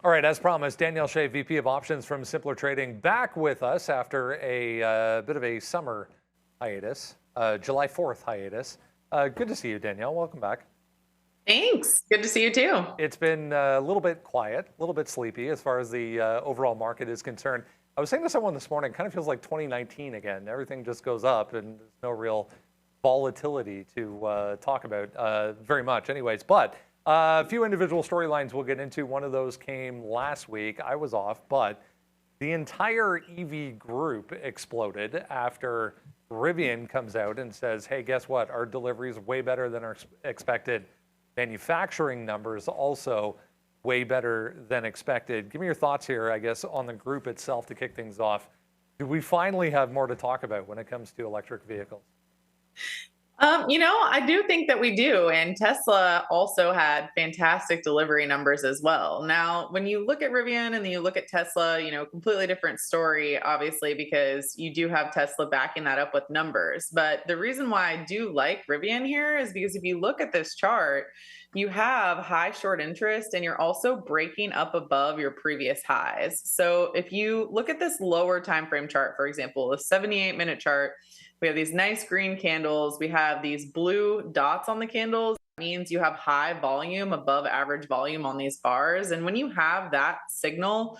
All right, as promised, Danielle Shay, VP of Options from Simpler Trading, back with us after a bit of a summer hiatus, July 4th hiatus. Good to see you, Danielle. Welcome back. Thanks. Good to see you too. It's been a little bit quiet, a little bit sleepy as far as the overall market is concerned. I was saying to someone this morning, it kind of feels like 2019 again. Everything just goes up and there's no real volatility to talk about very much anyways. But a few individual storylines we'll get into. One of those came last week. I was off, but the entire EV group exploded after Rivian comes out and says, hey, guess what? Our delivery is way better than our expected. Manufacturing numbers also way better than expected. Give me your thoughts here, I guess, on the group itself to kick things off. Do we finally have more to talk about when it comes to electric vehicles? I do think that we do. And Tesla also had fantastic delivery numbers as well. Now, when you look at Rivian and then you look at Tesla, completely different story, obviously, because you do have Tesla backing that up with numbers. But the reason why I do like Rivian here is because if you look at this chart, you have high short interest and you're also breaking up above your previous highs. So if you look at this lower time frame chart, for example, the 78-minute chart, we have these nice green candles. We have these blue dots on the candles. That means you have high volume, above average volume on these bars. And when you have that signal,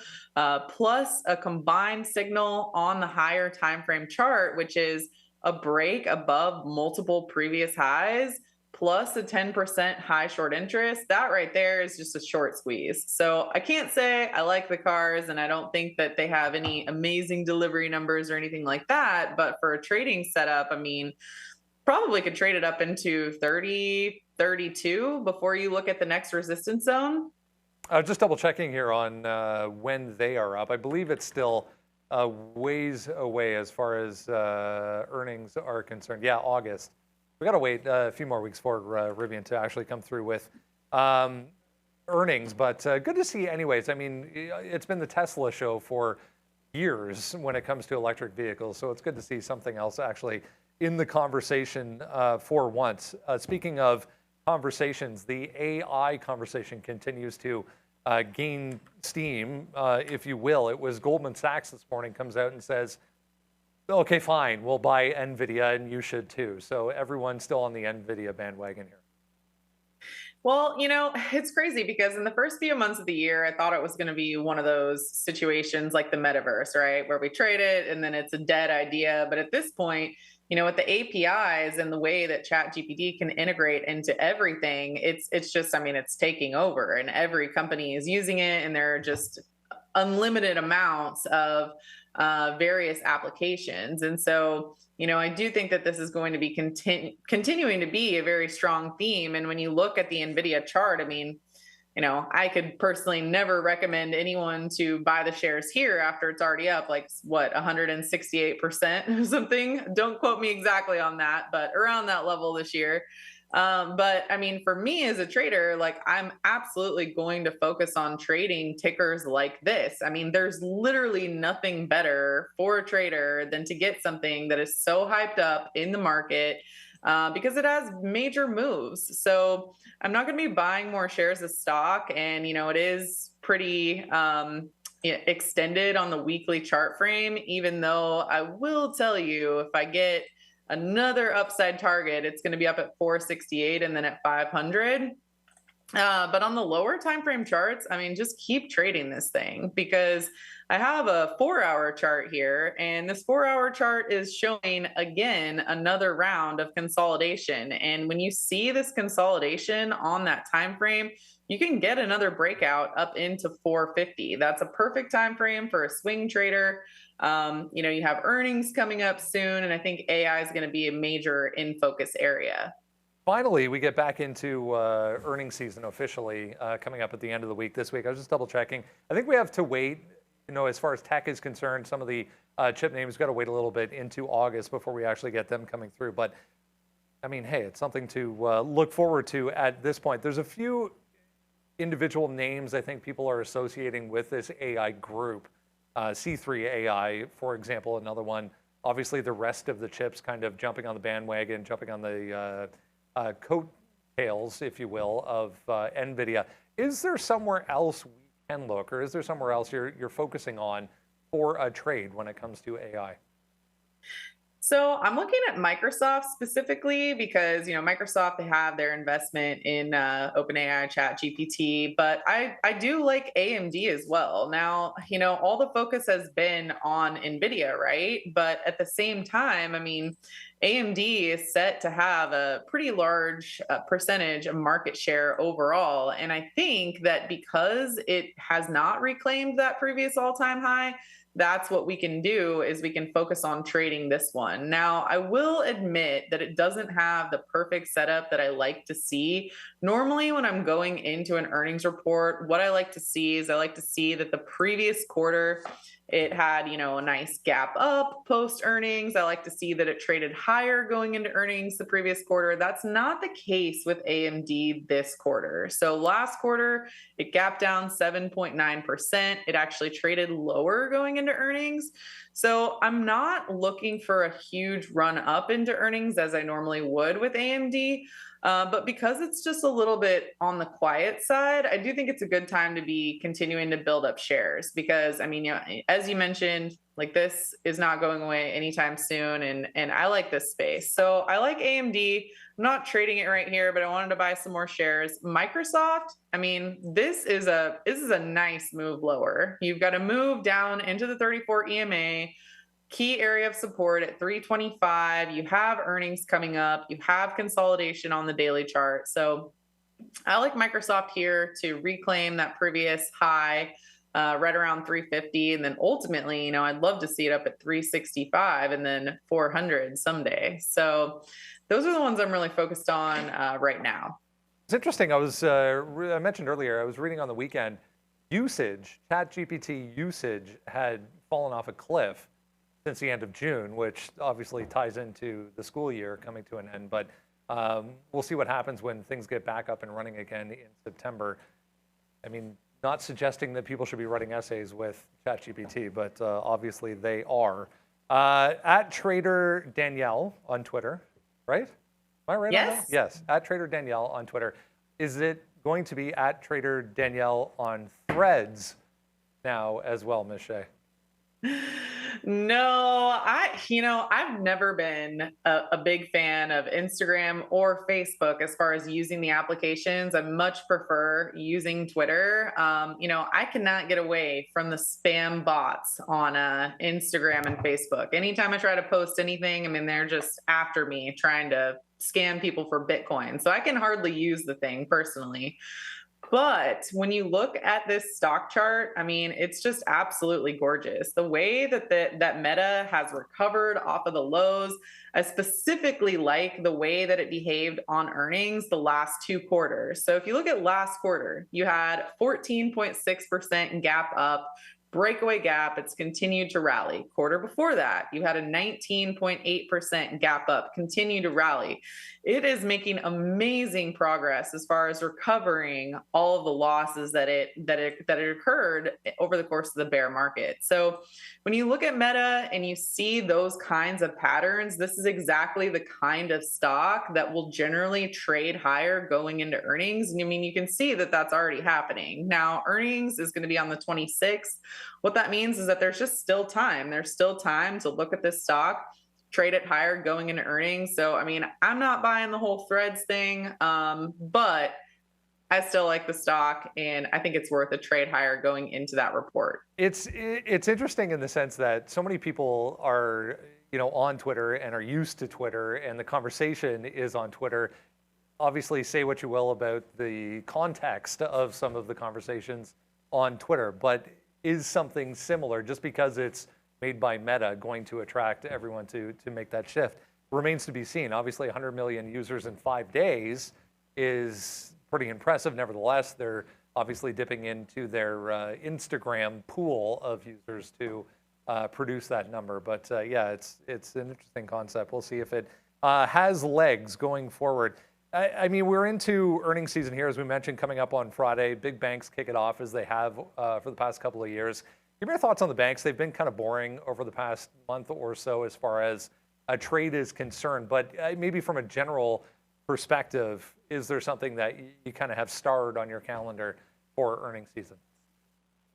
plus a combined signal on the higher time frame chart, which is a break above multiple previous highs, plus a 10% high short interest, that right there is just a short squeeze. So I can't say I like the cars and I don't think that they have any amazing delivery numbers or anything like that. But for a trading setup, I mean, probably could trade it up into 30, 32 before you look at the next resistance zone. Just double checking here on when they are up. I believe it's still ways away as far as earnings are concerned. Yeah, August. We got to wait a few more weeks for Rivian to actually come through with earnings, but good to see anyways. I mean, it's been the Tesla show for years when it comes to electric vehicles, so it's good to see something else actually in the conversation for once. Speaking of conversations, the AI conversation continues to gain steam, if you will. It was Goldman Sachs this morning comes out and says, okay, fine, we'll buy NVDA and you should too. So everyone's still on the NVDA bandwagon here. Well, it's crazy because in the first few months of the year, I thought it was going to be one of those situations like the metaverse, right? Where we trade it and then it's a dead idea. But at this point, with the APIs and the way that ChatGPT can integrate into everything, it's just, I mean, it's taking over and every company is using it and there are just unlimited amounts of various applications. And so, I do think that this is going to be continuing to be a very strong theme. And when you look at the NVIDIA chart, I mean, I could personally never recommend anyone to buy the shares here after it's already up like what, 168% or something. Don't quote me exactly on that, but around that level this year. But I mean, for me as a trader, like I'm absolutely going to focus on trading tickers like this. I mean, there's literally nothing better for a trader than to get something that is so hyped up in the market because it has major moves. So I'm not going to be buying more shares of stock. And, it is pretty extended on the weekly chart frame, even though I will tell you if I get another upside target, it's going to be up at 468 and then at 500. But on the lower time frame charts, I mean, just keep trading this thing because I have a 4-hour chart here, and this 4-hour chart is showing again another round of consolidation. And when you see this consolidation on that time frame, you can get another breakout up into 450. That's a perfect time frame for a swing trader. You have earnings coming up soon, and I think AI is going to be a major in focus area. Finally, we get back into earnings season officially coming up at the end of the week this week. I was just double checking. I think we have to wait, as far as tech is concerned, some of the chip names got to wait a little bit into August before we actually get them coming through. But I mean, hey, it's something to look forward to at this point. There's a few individual names I think people are associating with this AI group. C3 AI, for example, another one. Obviously, the rest of the chips kind of jumping on the bandwagon, jumping on the coattails, if you will, of NVIDIA. Is there somewhere else we can look, or is there somewhere else you're focusing on for a trade when it comes to AI? So I'm looking at Microsoft specifically because Microsoft, they have their investment in OpenAI Chat GPT, but I do like AMD as well. Now all the focus has been on NVIDIA, right? But at the same time, I mean, AMD is set to have a pretty large percentage of market share overall, and I think that because it has not reclaimed that previous all-time high, that's what we can do is we can focus on trading this one. Now, I will admit that it doesn't have the perfect setup that I like to see. Normally, when I'm going into an earnings report, what I like to see is I like to see that the previous quarter, it had, a nice gap up post earnings. I like to see that it traded higher going into earnings the previous quarter. That's not the case with AMD this quarter. So last quarter, it gapped down 7.9%. It actually traded lower going into earnings. So I'm not looking for a huge run up into earnings as I normally would with AMD. But because it's just a little bit on the quiet side, I do think it's a good time to be continuing to build up shares because, I mean, as you mentioned, like this is not going away anytime soon, and I like this space. So I like AMD. I'm not trading it right here, but I wanted to buy some more shares. Microsoft, I mean, this is a nice move lower. You've got to move down into the 34 EMA. Key area of support at 325. You have earnings coming up. You have consolidation on the daily chart. So I like Microsoft here to reclaim that previous high right around 350. And then ultimately, I'd love to see it up at 365 and then 400 someday. So those are the ones I'm really focused on right now. It's interesting. I mentioned earlier, I was reading on the weekend, ChatGPT usage had fallen off a cliff since the end of June, which obviously ties into the school year coming to an end. But we'll see what happens when things get back up and running again in September. I mean, not suggesting that people should be writing essays with ChatGPT, but obviously they are. At Trader Danielle on Twitter, right? Am I right on that? Yes, at Trader Danielle on Twitter. Is it going to be at Trader Danielle on Threads now as well, Ms. Shay? No, I've never been a big fan of Instagram or Facebook as far as using the applications. I much prefer using Twitter. I cannot get away from the spam bots on Instagram and Facebook. Anytime I try to post anything, I mean, they're just after me trying to scam people for Bitcoin. So I can hardly use the thing personally. But when you look at this stock chart, I mean, it's just absolutely gorgeous. The way that that Meta has recovered off of the lows, I specifically like the way that it behaved on earnings the last two quarters. So if you look at last quarter, you had 14.6% gap up, breakaway gap. It's continued to rally. Quarter before that, you had a 19.8% gap up, continue to rally. It is making amazing progress as far as recovering all of the losses that it occurred over the course of the bear market. So when you look at Meta and you see those kinds of patterns, this is exactly the kind of stock that will generally trade higher going into earnings. And I mean, you can see that that's already happening. Now, earnings is going to be on the 26th. What that means is that there's just still time. There's still time to look at this stock, trade it higher going into earnings. So, I mean, I'm not buying the whole Threads thing, but I still like the stock, and I think it's worth a trade higher going into that report. It's interesting in the sense that so many people are, on Twitter and are used to Twitter, and the conversation is on Twitter. Obviously, say what you will about the context of some of the conversations on Twitter, but is something similar just because it's made by Meta going to attract everyone to make that shift? Remains to be seen. Obviously, 100 million users in 5 days is pretty impressive. Nevertheless, they're obviously dipping into their Instagram pool of users to produce that number. But yeah, it's an interesting concept. We'll see if it has legs going forward. I mean, we're into earnings season here, as we mentioned, coming up on Friday. Big banks kick it off as they have for the past couple of years. Give me your thoughts on the banks. They've been kind of boring over the past month or so as far as a trade is concerned. But maybe from a general perspective, is there something that you kind of have starred on your calendar for earnings season?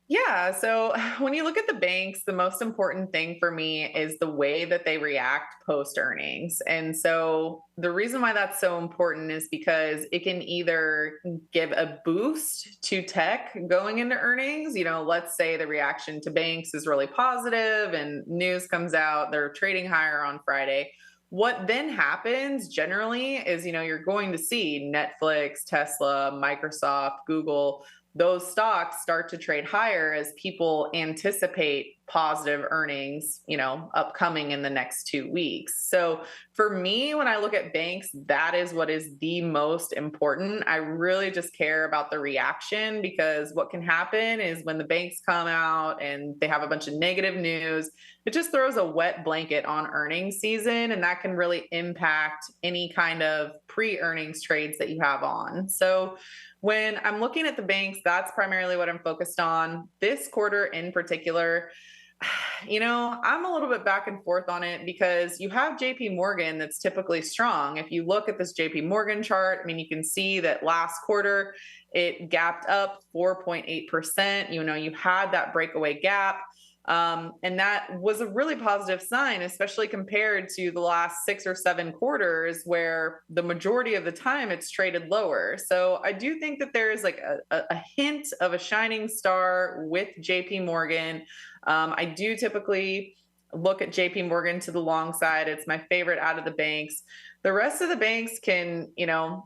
Yeah. So when you look at the banks, the most important thing for me is the way that they react post earnings. And so the reason why that's so important is because it can either give a boost to tech going into earnings. Let's say the reaction to banks is really positive and news comes out, they're trading higher on Friday. What then happens generally is, you're going to see Netflix, Tesla, Microsoft, Google, those stocks start to trade higher as people anticipate positive earnings, upcoming in the next 2 weeks. So for me, when I look at banks, that is what is the most important. I really just care about the reaction, because what can happen is when the banks come out and they have a bunch of negative news, it just throws a wet blanket on earnings season, and that can really impact any kind of pre-earnings trades that you have on. So when I'm looking at the banks, that's primarily what I'm focused on. This quarter in particular, I'm a little bit back and forth on it, because you have JP Morgan that's typically strong. If you look at this JP Morgan chart, I mean, you can see that last quarter it gapped up 4.8%. You had that breakaway gap. And that was a really positive sign, especially compared to the last 6 or 7 quarters where the majority of the time it's traded lower. So I do think that there is like a hint of a shining star with JP Morgan. I do typically look at JP Morgan to the long side. It's my favorite out of the banks. The rest of the banks can,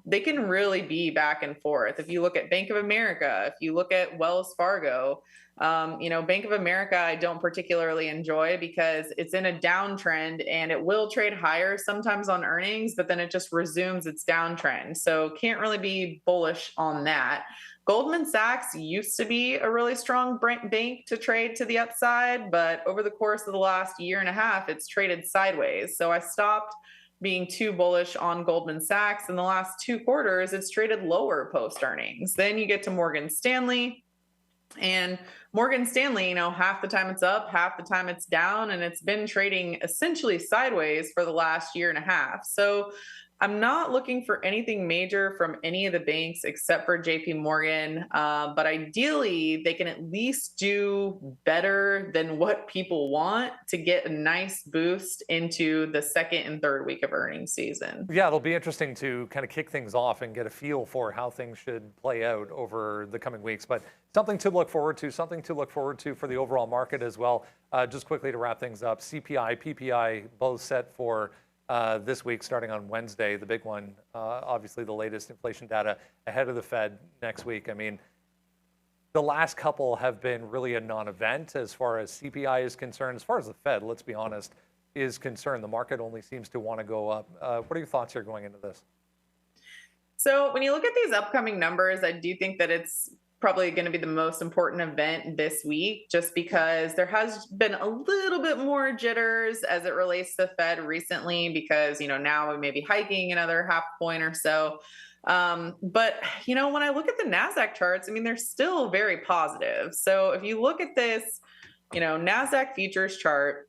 they can really be back and forth. If you look at Bank of America, if you look at Wells Fargo, Bank of America, I don't particularly enjoy because it's in a downtrend and it will trade higher sometimes on earnings, but then it just resumes its downtrend. So can't really be bullish on that. Goldman Sachs used to be a really strong bank to trade to the upside, but over the course of the last year and a half, it's traded sideways. So I stopped being too bullish on Goldman Sachs. In the last 2 quarters, it's traded lower post earnings. Then you get to Morgan Stanley. And Morgan Stanley, half the time it's up, half the time it's down, and it's been trading essentially sideways for the last year and a half. So I'm not looking for anything major from any of the banks except for JP Morgan. But ideally, they can at least do better than what people want to get a nice boost into the second and third week of earnings season. Yeah, it'll be interesting to kind of kick things off and get a feel for how things should play out over the coming weeks. But something to look forward to, for the overall market as well. Just quickly to wrap things up, CPI, PPI, both set for this week, starting on Wednesday, the big one, obviously the latest inflation data ahead of the Fed next week. I mean, the last couple have been really a non-event as far as CPI is concerned. As far as the Fed, let's be honest, is concerned, the market only seems to want to go up. What are your thoughts here going into this? So when you look at these upcoming numbers, I do think that it's probably going to be the most important event this week, just because there has been a little bit more jitters as it relates to the Fed recently, because, now we may be hiking another half point or so. But, when I look at the NASDAQ charts, I mean, they're still very positive. So if you look at this, NASDAQ futures chart,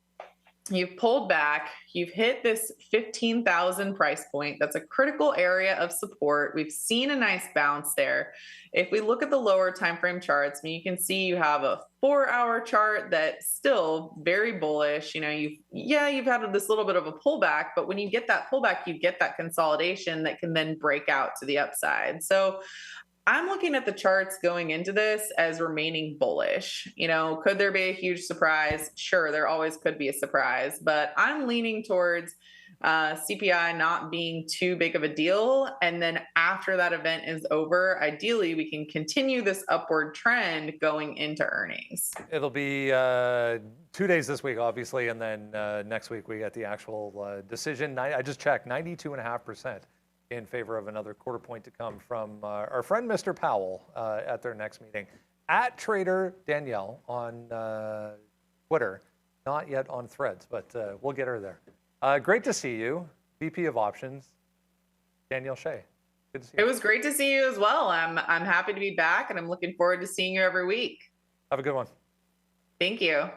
you've pulled back, you've hit this 15,000 price point. That's a critical area of support. We've seen a nice bounce there. If we look at the lower time frame charts, I mean, you can see you have a 4-hour chart that's still very bullish. You've had this little bit of a pullback, but when you get that pullback, you get that consolidation that can then break out to the upside. So I'm looking at the charts going into this as remaining bullish. Could there be a huge surprise? Sure, there always could be a surprise, but I'm leaning towards CPI not being too big of a deal. And then after that event is over, ideally, we can continue this upward trend going into earnings. It'll be 2 days this week, obviously, and then next week we get the actual decision. I just checked, 92.5%. In favor of another quarter point to come from our friend Mr. Powell at their next meeting. At Trader Danielle on Twitter, not yet on Threads, but we'll get her there. Great to see you, VP of Options, Danielle Shay. Good to see you. It was great to see you as well. I'm happy to be back, and I'm looking forward to seeing you every week. Have a good one. Thank you.